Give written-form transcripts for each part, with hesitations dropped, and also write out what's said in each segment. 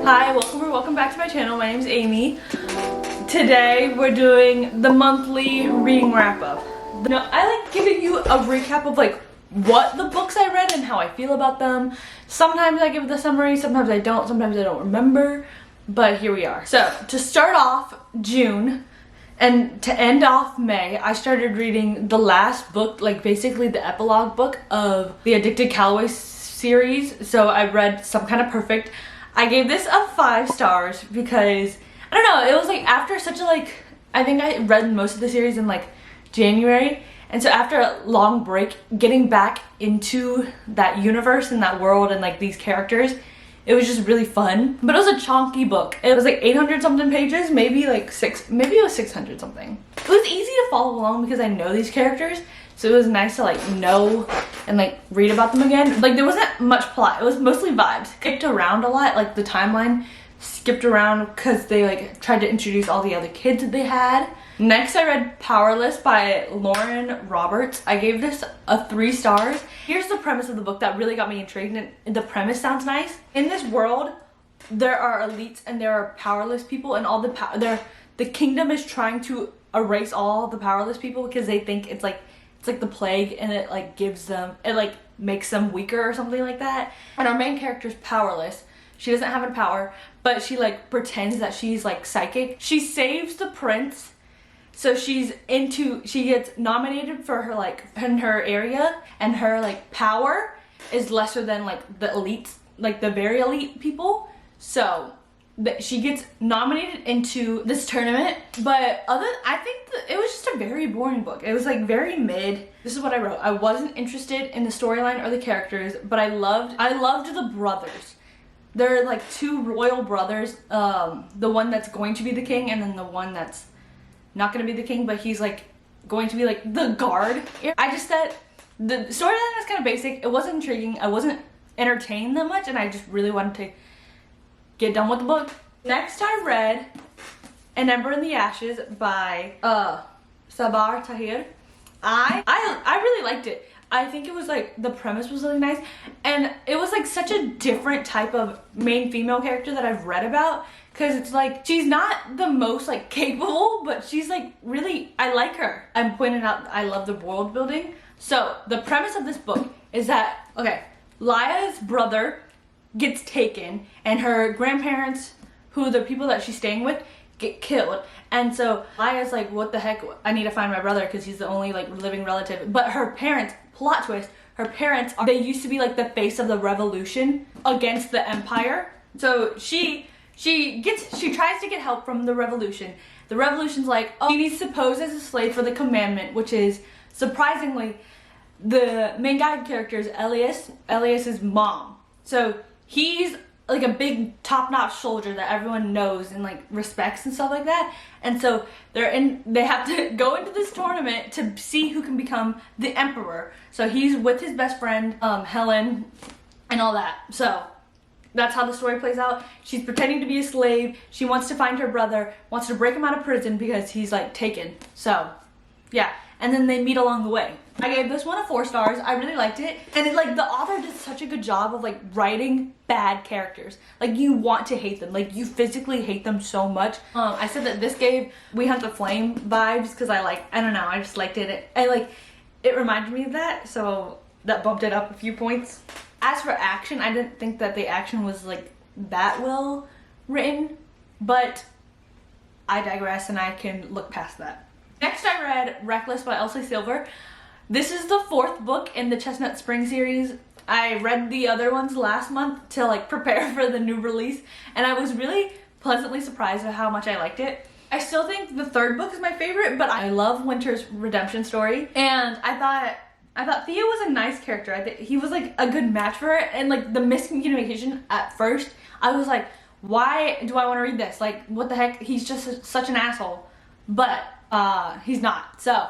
Hi, welcome back to my channel. My name is Amy. Today we're doing the monthly reading wrap-up. I like giving you a recap of like what the books I read and how I feel about them. Sometimes I give the summary, sometimes I don't remember, but here we are. So to start off June and to end off May, I started reading the last book, like basically the epilogue book of the Addicted Calloway series. So I read Some Kind of Perfect. I gave this a 5 stars because, I don't know, it was like after such a I think I read most of the series in like January. And so after a long break, getting back into that universe and that world and like these characters, it was just really fun. But it was a chunky book. It was like 800 something pages, maybe it was 600 something. It was easy to follow along because I know these characters. So it was nice to like know and like read about them again. Like there wasn't much plot. It was mostly vibes. Skipped around a lot, like the timeline skipped around because they like tried to introduce all the other kids that they had. Next I read Powerless by Lauren Roberts. I gave this a 3 stars. Here's the premise of the book that really got me intrigued, and the premise sounds nice. In this world, there are elites and there are powerless people, and all the kingdom is trying to erase all the powerless people because they think it's like the plague, and it like makes them weaker or something like that. And our main character's powerless. She doesn't have a power, but she like pretends that she's like psychic. She saves the prince. So she gets nominated for her like in her area, and her like power is lesser than like the elites, like the very elite people. So she gets nominated into this tournament, but I think it was just a very boring book. It was like very mid. This is what I wrote. I wasn't interested in the storyline or the characters, but I loved the brothers. They're like 2 royal brothers. The one that's going to be the king, and then the one that's not going to be the king, but he's like going to be like the guard. I just said the storyline was kind of basic. It wasn't intriguing. I wasn't entertained that much, and I just really wanted to get done with the book. Next I read An Ember in the Ashes by Sabar Tahir. I really liked it. I think it was like the premise was really nice, and it was like such a different type of main female character that I've read about, because it's like she's not the most like capable, but she's like really, I like her. I'm pointing out I love the world building. So the premise of this book is that, okay, Laya's brother gets taken, and her grandparents, who the people that she's staying with, get killed. And so Laya's like, what the heck, I need to find my brother because he's the only like living relative. But her parents, plot twist, her parents they used to be like the face of the revolution against the empire. So she tries to get help from the revolution. The revolution's like, oh, she needs to pose as a slave for the commandment, which is surprisingly the main guy character's Elias's mom. So he's like a big top-notch soldier that everyone knows and like respects and stuff like that. And so they have to go into this tournament to see who can become the emperor. So he's with his best friend, Helen, and all that. So that's how the story plays out. She's pretending to be a slave. She wants to find her brother, wants to break him out of prison because he's like taken. So yeah, and then they meet along the way. I gave this one a 4 stars. I really liked it. And it, like, the author did such a good job of like writing bad characters. Like you want to hate them. Like you physically hate them so much. I said that this gave We Hunt the Flame vibes because I don't know, I just liked it. It reminded me of that, so that bumped it up a few points. As for action, I didn't think that the action was like that well written, but I digress and I can look past that. Next I read Reckless by Elsie Silver. This is the 4th book in the Chestnut Spring series. I read the other ones last month to like prepare for the new release, and I was really pleasantly surprised at how much I liked it. I still think the 3rd book is my favorite, but I love Winter's redemption story, and I thought Theo was a nice character. I think he was like a good match for her, and like the miscommunication at first, I was like, why do I want to read this? Like, what the heck? He's just such an asshole. But he's not. So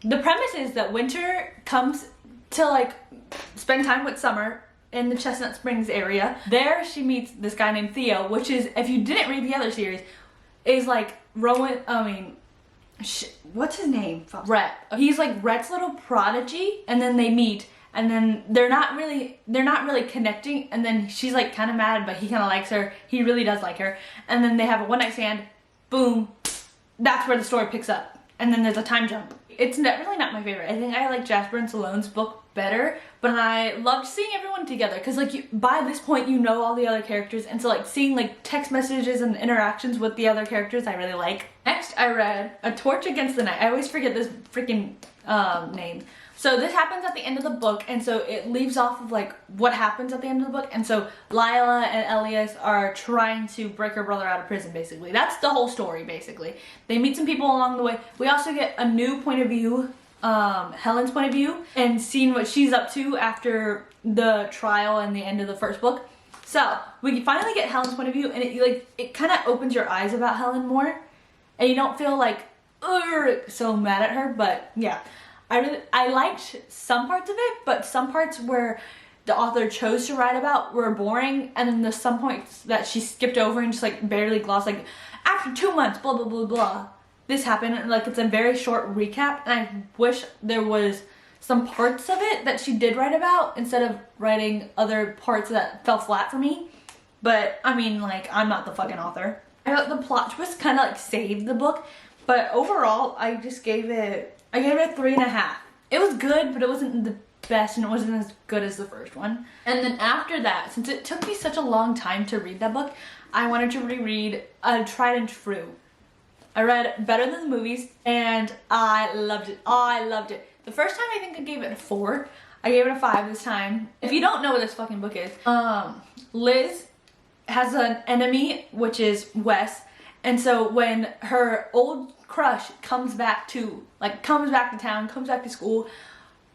the premise is that Winter comes to like spend time with Summer in the Chestnut Springs area. There she meets this guy named Theo, which is, if you didn't read the other series, is like what's his name? Rhett. He's like Rhett's little prodigy, and then they meet, and then they're not really connecting, and then she's like kind of mad, but he kind of likes her. He really does like her, and then they have a one night stand. Boom, that's where the story picks up, and then there's a time jump. It's really not my favorite. I think I like Jasper and Salone's book better, but I loved seeing everyone together because like by this point you know all the other characters, and so like seeing like text messages and interactions with the other characters I really like. Next I read A Torch Against the Night. I always forget this freaking name. So this happens at the end of the book, and so it leaves off of like what happens at the end of the book, and so Lila and Elias are trying to break her brother out of prison, basically. That's the whole story, basically. They meet some people along the way. We also get a new point of view, Helen's point of view, and seeing what she's up to after the trial and the end of the first book. So we finally get Helen's point of view, and it kind of opens your eyes about Helen more, and you don't feel like so mad at her. But yeah, I liked some parts of it, but some parts where the author chose to write about were boring, and then there's some points that she skipped over and just like barely glossed, like after 2 months, blah blah blah blah, this happened, and like it's a very short recap, and I wish there was some parts of it that she did write about instead of writing other parts that fell flat for me. But I mean, like, I'm not the fucking author. I thought the plot twist kind of like saved the book, but overall I just gave it 3.5. It was good, but it wasn't the best, and it wasn't as good as the first one. And then after that, since it took me such a long time to read that book, I wanted to reread Tried and True. I read Better Than the Movies, and I loved it. I loved it. The first time I think I gave it a 4. I gave it a 5 this time. If you don't know what this fucking book is, Liz has an enemy, which is Wes, and so when her old crush comes back to town, comes back to school,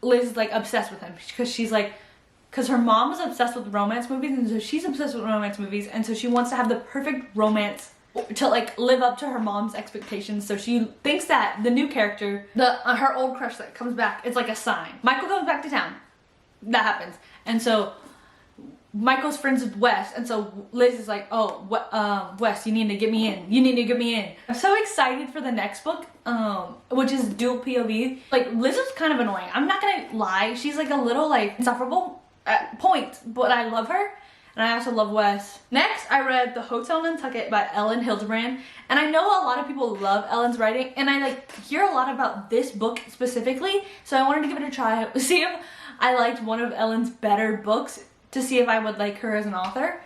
Liz is like obsessed with him because her mom was obsessed with romance movies, and so she's obsessed with romance movies, and so she wants to have the perfect romance to like live up to her mom's expectations. So she thinks that the new character, her old crush that comes back, is like a sign. Michael comes back to town. That happens, and so Michael's friends with Wes, and so Liz is like, oh, Wes, you need to get me in. You need to get me in. I'm so excited for the next book, which is dual POV. Like, Liz is kind of annoying. I'm not gonna lie. She's like a little like insufferable at points, but I love her, and I also love Wes. Next, I read The Hotel Nantucket by Ellen Hildebrand, and I know a lot of people love Ellen's writing, and I like hear a lot about this book specifically, so I wanted to give it a try, see if I liked one of Ellen's better books, to see if I would like her as an author.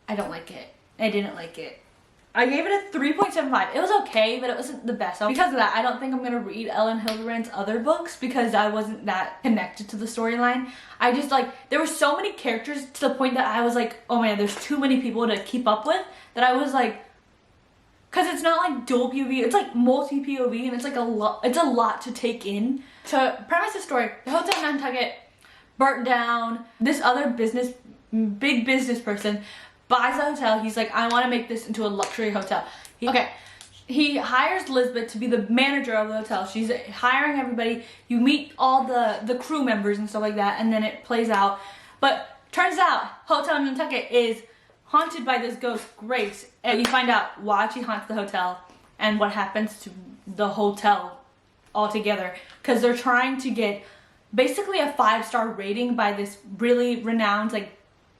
I don't like it. I didn't like it. I gave it a 3.75. It was okay, but it wasn't the best. So because of that, I don't think I'm gonna read Ellen Hildebrand's other books because I wasn't that connected to the storyline. I just like, there were so many characters to the point that I was like, oh man, there's too many people to keep up with, that I was like, cause it's not like dual POV, it's like multi POV, and it's like it's a lot to take in. To premise the story, the Hotel Nantucket burnt down. This other big business person buys a hotel. He's like, I want to make this into a luxury hotel. He hires Lisbeth to be the manager of the hotel. She's hiring everybody. You meet all the crew members and stuff like that, and then it plays out. But turns out Hotel Nantucket is haunted by this ghost, Grace, and you find out why she haunts the hotel and what happens to the hotel altogether, because they're trying to get basically a 5-star rating by this really renowned like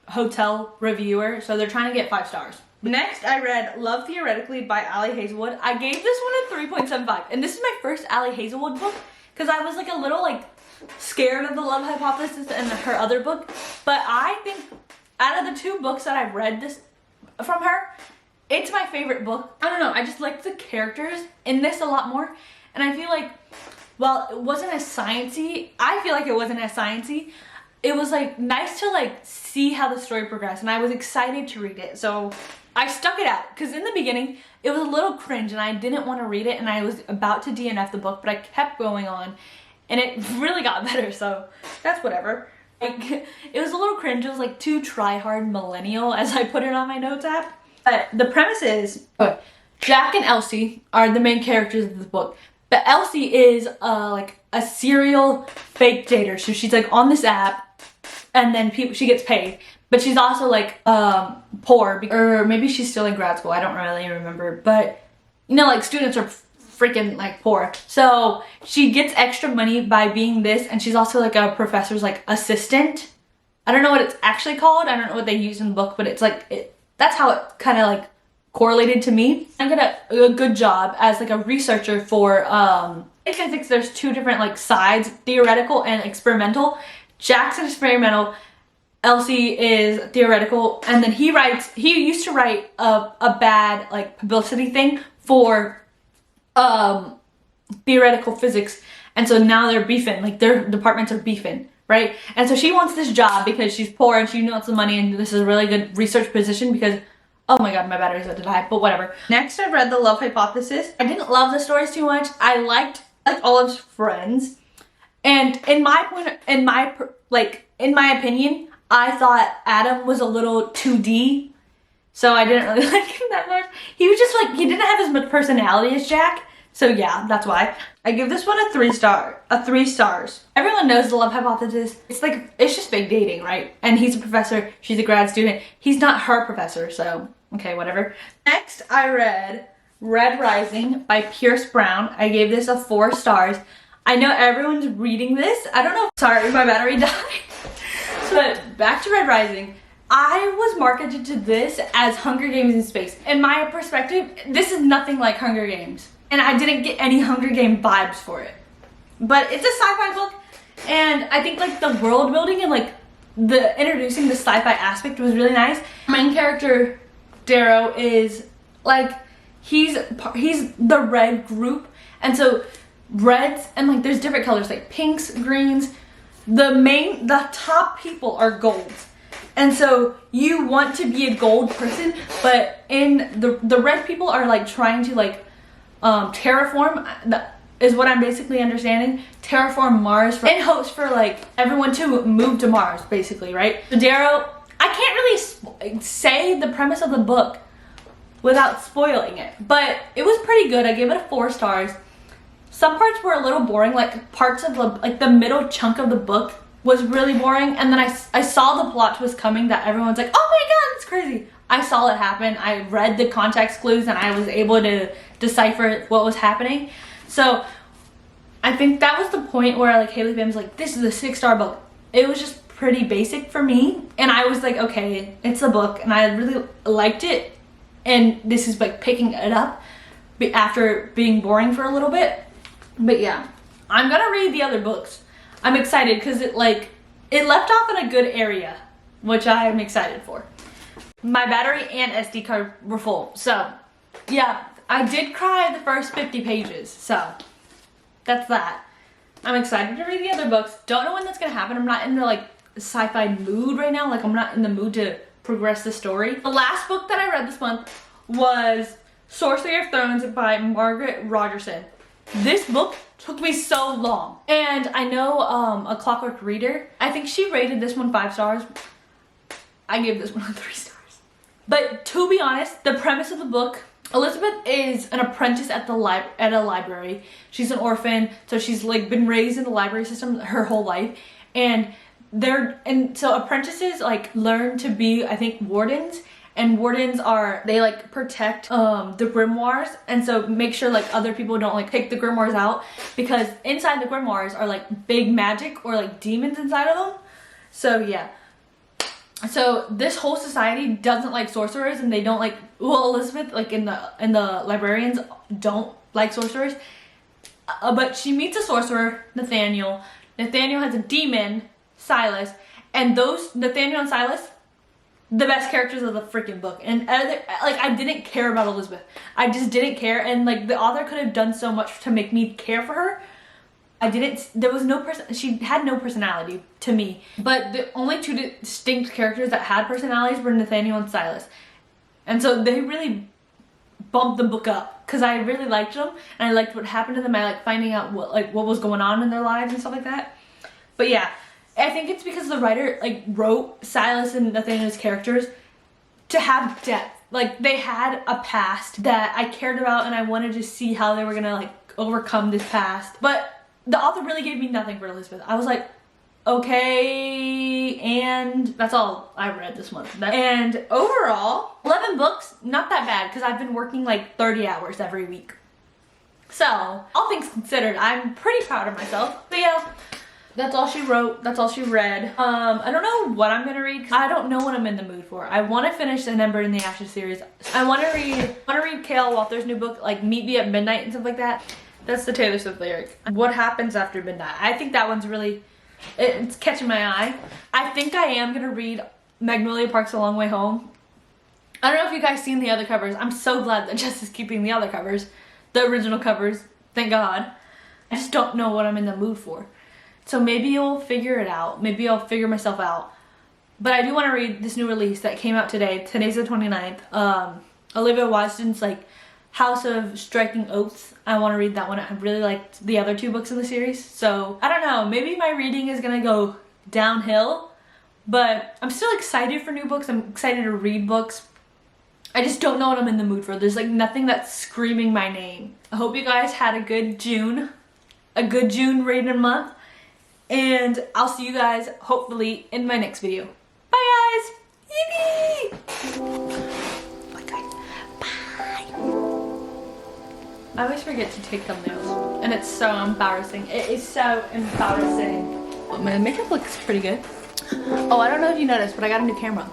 hotel reviewer, so they're trying to get 5 stars. Next, I read Love Theoretically by Ali Hazelwood. I gave this one a 3.75, and this is my first Ali Hazelwood book because I was like a little like scared of the love hypothesis and her other book, but I think out of the 2 books that I've read this from her, it's my favorite book. I don't know, I just like the characters in this a lot more, and I feel like, well, it wasn't as sciencey. I feel like it wasn't as sciencey. It was like nice to like see how the story progressed, and I was excited to read it. So I stuck it out because in the beginning it was a little cringe and I didn't want to read it, and I was about to DNF the book, but I kept going on and it really got better, so that's whatever. Like, it was a little cringe. It was like too try-hard millennial, as I put it on my notes app. But the premise is, Jack and Elsie are the main characters of the book. But Elsie is like a serial fake dater. So she's like on this app, and then she gets paid. But she's also like poor, or maybe she's still in grad school. I don't really remember. But you know, like students are freaking like poor. So she gets extra money by being this, and she's also like a professor's like assistant. I don't know what it's actually called. I don't know what they use in the book, but it's like, that's how it kind of like correlated to me. I got a good job as like a researcher for, I think there's two different like sides, theoretical and experimental. Jack's experimental, Elsie is theoretical, and then he used to write a bad like publicity thing for theoretical physics, and so now they're beefing, like their departments are beefing, right? And so she wants this job because she's poor and she wants the money, and this is a really good research position because, oh my god, my battery's about to die, but whatever. Next, I read The Love Hypothesis. I didn't love the stories too much. I liked Olive's friends, and in my opinion, I thought Adam was a little 2D, so I didn't really like him that much. He was just like, he didn't have as much personality as Jack, so yeah, that's why. I give this one a 3 stars. Everyone knows The Love Hypothesis. It's like, it's just fake dating, right? And he's a professor, she's a grad student. He's not her professor, so okay, whatever. Next, I read Red Rising by Pierce Brown. I gave this a 4 stars. I know everyone's reading this. I don't know, sorry, my battery died. But back to Red Rising. I was marketed to this as Hunger Games in space. In my perspective, this is nothing like Hunger Games. And I didn't get any Hunger Game vibes for it. But it's a sci-fi book, and I think like the world building and like the introducing the sci-fi aspect was really nice. Main character, Darrow, is like, he's the red group, and so reds, and like there's different colors like pinks, greens. The top people are golds, and so you want to be a gold person, but in the red people are like trying to like terraform, is what I'm basically understanding, terraform Mars in hopes for like everyone to move to Mars, basically, right? So Darrow, I can't really say the premise of the book without spoiling it, but it was pretty good. I gave it a 4 stars. Some parts were a little boring, like parts of the middle chunk of the book was really boring, and then I saw the plot twist coming that everyone's like, oh my god, it's crazy. I saw it happen. I read the context clues and I was able to decipher what was happening. So I think that was the point where like Haley Pham was like, this is a 6-star book. It was just pretty basic for me, and I was like, okay, it's a book, and I really liked it, and this is like picking it up after being boring for a little bit. But yeah, I'm gonna read the other books. I'm excited because it left off in a good area, which I am excited for. My battery and SD card were full, so yeah, I did cry the first 50 pages, so that's that. I'm excited to read the other books. Don't know when that's gonna happen. I'm not in the like sci-fi mood right now. Like, I'm not in the mood to progress the story. The last book that I read this month was Sorcery of Thrones by Margaret Rogerson. This book took me so long, and I know A Clockwork Reader, I think she rated this one 5 stars. I gave this one 3 stars. But to be honest, the premise of the book, Elizabeth is an apprentice at a library. She's an orphan, so she's like been raised in the library system her whole life, and so apprentices like learn to be, I think, wardens. And wardens they like protect the grimoires, and so make sure like other people don't like take the grimoires out, because inside the grimoires are like big magic or like demons inside of them. So yeah. So this whole society doesn't like sorcerers, and they don't like, well, Elizabeth, like in the librarians don't like sorcerers. But she meets a sorcerer, Nathaniel. Nathaniel has a demon, Silas, and those Nathaniel and Silas, the best characters of the freaking book. And like, I didn't care about Elizabeth. I just didn't care, and like the author could have done so much to make me care for her. There was no she had no personality to me. But the only 2 distinct characters that had personalities were Nathaniel and Silas. And so they really bumped the book up, because I really liked them, and I liked what happened to them. I liked finding out what was going on in their lives and stuff like that. But yeah, I think it's because the writer like wrote Silas and Nathaniel's characters to have depth. Like, they had a past that I cared about, and I wanted to see how they were gonna like overcome this past. But the author really gave me nothing for Elizabeth. I was like, okay, and that's all I read this month. And overall, 11 books, not that bad, because I've been working like 30 hours every week. So, all things considered, I'm pretty proud of myself. But yeah, that's all she wrote. That's all she read. I don't know what I'm gonna read. I don't know what I'm in the mood for. I want to finish An Ember in the Ashes series. I want to read Kale Walter's new book, like Meet Me at Midnight and stuff like that. That's the Taylor Swift lyric. What Happens After Midnight. I think that one's really, it's catching my eye. I think I am gonna read Magnolia Park's A Long Way Home. I don't know if you guys seen the other covers. I'm so glad that Jess is keeping the other covers. The original covers, thank God. I just don't know what I'm in the mood for. So maybe you'll figure it out. Maybe I'll figure myself out. But I do want to read this new release that came out today. Today's the 29th. Olivia Wilde's like House of Striking Oaths. I want to read that one. I really liked the other 2 books in the series. So I don't know. Maybe my reading is going to go downhill. But I'm still excited for new books. I'm excited to read books. I just don't know what I'm in the mood for. There's like nothing that's screaming my name. I hope you guys had a good June. A good June reading month. And I'll see you guys hopefully in my next video. Bye guys! Yippee! Bye guys. Bye! I always forget to take thumbnails. And it's so embarrassing. It is so embarrassing. Oh, my makeup looks pretty good. Oh, I don't know if you noticed, but I got a new camera.